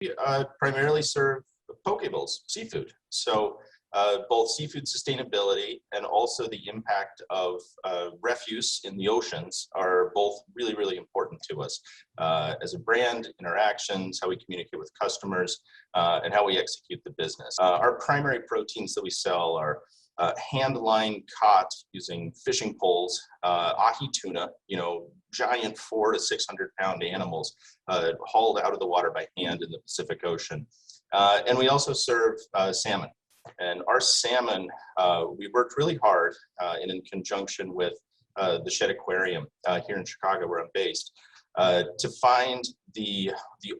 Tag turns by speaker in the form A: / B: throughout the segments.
A: We primarily serve poke bowls, seafood. So both seafood sustainability and also the impact of refuse in the oceans are both really, really important to us as a brand, interactions, how we communicate with customers, and how we execute the business. Our primary proteins that we sell are hand line caught using fishing poles, ahi tuna, giant 400 to 600 pound animals hauled out of the water by hand in the Pacific Ocean. And we also serve salmon. And our salmon, we worked really hard and in conjunction with the Shed Aquarium here in Chicago, where I'm based, to find the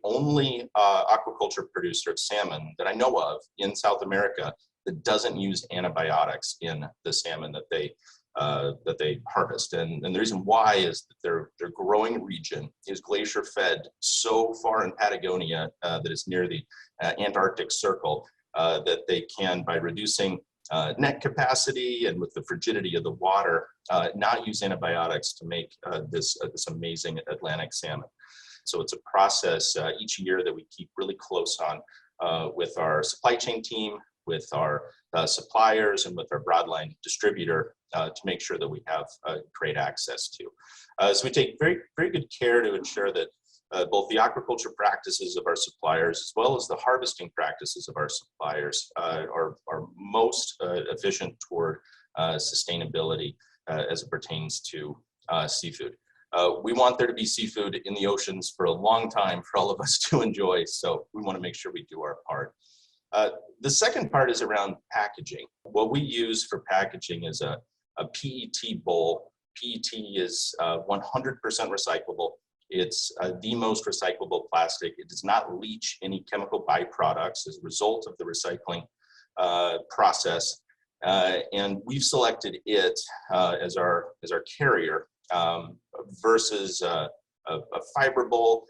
A: only aquaculture producer of salmon that I know of in South America that doesn't use antibiotics in the salmon that they harvest. And the reason why is that their growing region is glacier fed so far in Patagonia that is near the Antarctic Circle that they can, by reducing net capacity and with the frigidity of the water, not use antibiotics to make this amazing Atlantic salmon. So it's a process each year that we keep really close on with our supply chain team, with our suppliers, and with our broadline distributor to make sure that we have great access to. So we take very, very good care to ensure that both the aquaculture practices of our suppliers as well as the harvesting practices of our suppliers are most efficient toward sustainability as it pertains to seafood. We want there to be seafood in the oceans for a long time for all of us to enjoy, so we want to make sure we do our part. The second part is around packaging. What we use for packaging is a PET bowl. PET is 100% recyclable. It's the most recyclable plastic. It does not leach any chemical byproducts as a result of the recycling process. And we've selected it as our carrier versus a fiber bowl,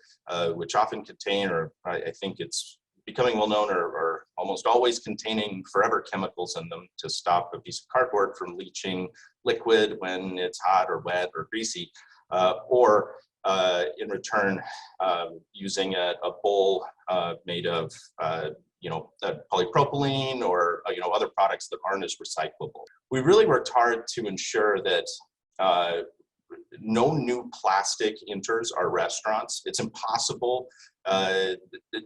A: which often contain, or I think it's becoming well known, or almost always containing forever chemicals in them to stop a piece of cardboard from leaching liquid when it's hot or wet or greasy, or in return using a bowl made of polypropylene or other products that aren't as recyclable. We really worked hard to ensure that no new plastic enters our restaurants. It's impossible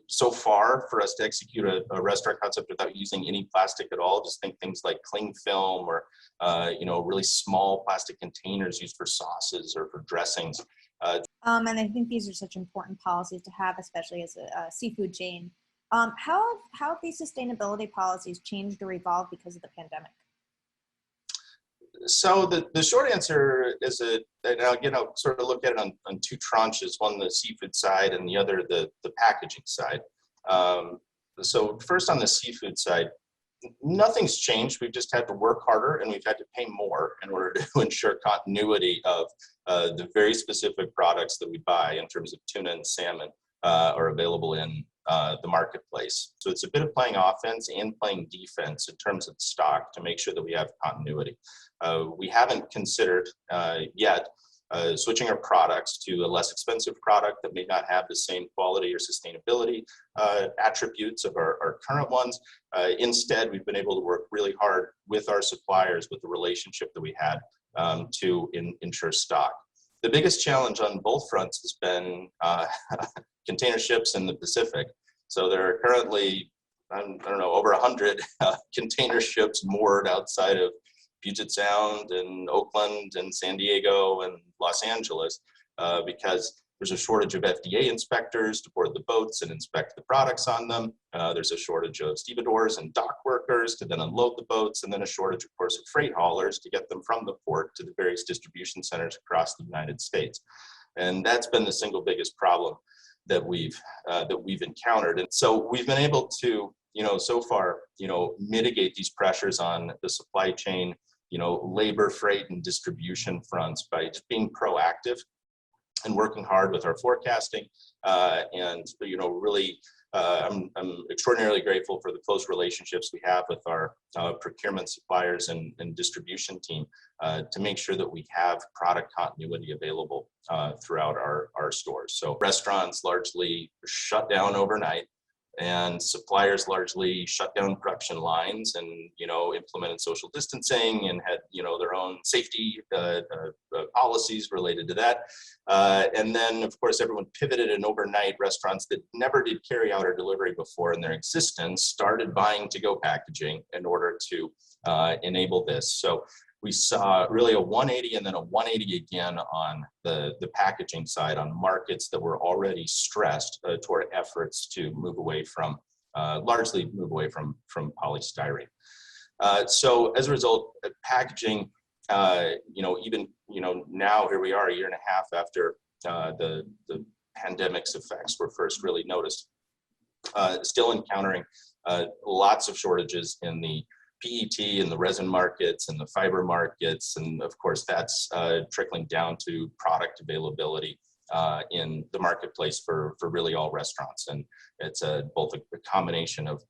A: so far for us to execute a restaurant concept without using any plastic at all. Just think things like cling film or really small plastic containers used for sauces or for dressings.
B: And I think these are such important policies to have, especially as a seafood chain. How have these sustainability policies changed or evolved because of the pandemic?
A: So the short answer is and again, I'll sort of look at it on two tranches, one the seafood side and the other the packaging side. So first on the seafood side, nothing's changed. We've just had to work harder and we've had to pay more in order to ensure continuity of the very specific products that we buy in terms of tuna and salmon are available in the marketplace. So it's a bit of playing offense and playing defense in terms of stock to make sure that we have continuity. We haven't considered yet switching our products to a less expensive product that may not have the same quality or sustainability attributes of our current ones. Instead, we've been able to work really hard with our suppliers, with the relationship that we had to ensure stock. The biggest challenge on both fronts has been container ships in the Pacific. So there are currently, I don't know, over 100 container ships moored outside of Puget Sound and Oakland and San Diego and Los Angeles because there's a shortage of FDA inspectors to board the boats and inspect the products on them. There's a shortage of stevedores and dock workers to then unload the boats, and then a shortage, of course, of freight haulers to get them from the port to the various distribution centers across the United States. And that's been the single biggest problem that we've encountered. And so we've been able to, so far, mitigate these pressures on the supply chain, labor, freight, and distribution fronts by just being proactive and working hard with our forecasting. And really, I'm extraordinarily grateful for the close relationships we have with our procurement suppliers and distribution team to make sure that we have product continuity available throughout our stores. So restaurants largely shut down overnight. and suppliers largely shut down production lines and, implemented social distancing and had, their own safety policies related to that. And then, of course, everyone pivoted, and overnight restaurants that never did carry out or delivery before in their existence started buying to-go packaging in order to enable this. So we saw really a 180 and then a 180 again on the packaging side on markets that were already stressed toward efforts to move away from, largely move away from polystyrene. So as a result, packaging, even, now here we are a year and a half after the pandemic's effects were first really noticed, still encountering lots of shortages in the PET and the resin markets and the fiber markets. And of course, that's trickling down to product availability in the marketplace for really all restaurants. And it's both a combination of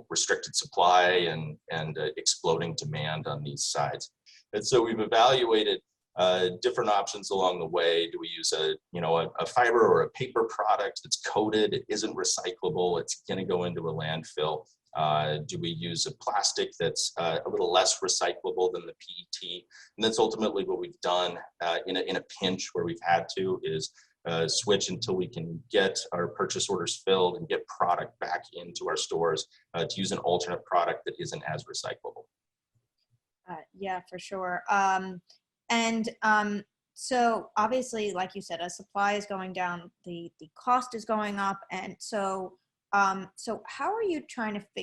A: restricted supply and exploding demand on these sides. And so we've evaluated different options along the way. Do we use a fiber or a paper product that's coated, it isn't recyclable, it's going to go into a landfill? Do we use a plastic that's a little less recyclable than the PET? And that's ultimately what we've done in a pinch where we've had to is switch until we can get our purchase orders filled and get product back into our stores to use an alternate product that isn't as recyclable.
B: Yeah, for sure. So obviously, like you said, as supply is going down, the cost is going up. And so how are you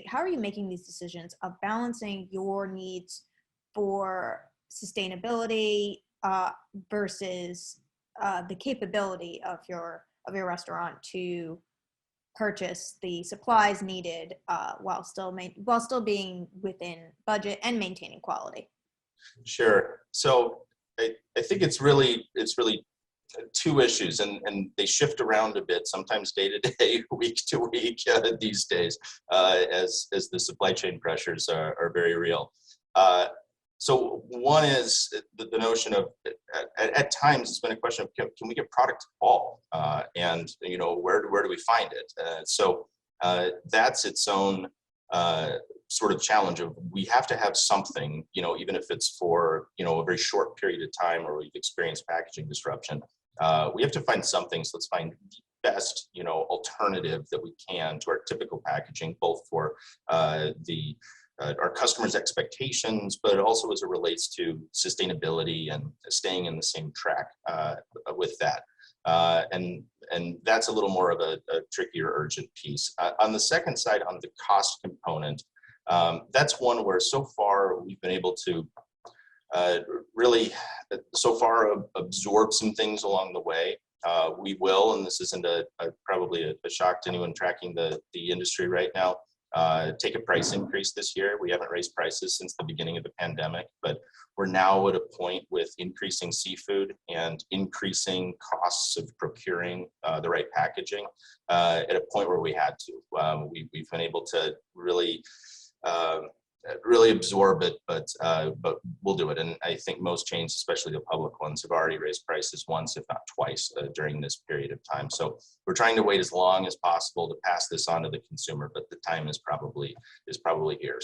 B: how are you making these decisions of balancing your needs for sustainability versus the capability of your restaurant to purchase the supplies needed while still being within budget and maintaining quality?
A: Sure. So I think it's really two issues, and they shift around a bit, sometimes day to day, week to week these days, as the supply chain pressures are very real. So one is the notion of, at times it's been a question of, can we get product at all? And where do we find it? So that's its own sort of challenge of, we have to have something, even if it's for, a very short period of time or we've experienced packaging disruption. We have to find something. So let's find the best, alternative that we can to our typical packaging, both for our customers' expectations, but also as it relates to sustainability and staying in the same track with that. And that's a little more of a trickier, urgent piece. On the second side, on the cost component, that's one where so far we've been able to really so far absorb some things along the way. We will, and this isn't probably a shock to anyone tracking the industry right now, take a price increase this year. We haven't raised prices since the beginning of the pandemic, but we're now at a point with increasing seafood and increasing costs of procuring the right packaging at a point where we had to. We've been able to really absorb it, but we'll do it. And I think most chains, especially the public ones, have already raised prices once, if not twice, during this period of time. So we're trying to wait as long as possible to pass this on to the consumer, but the time is probably here.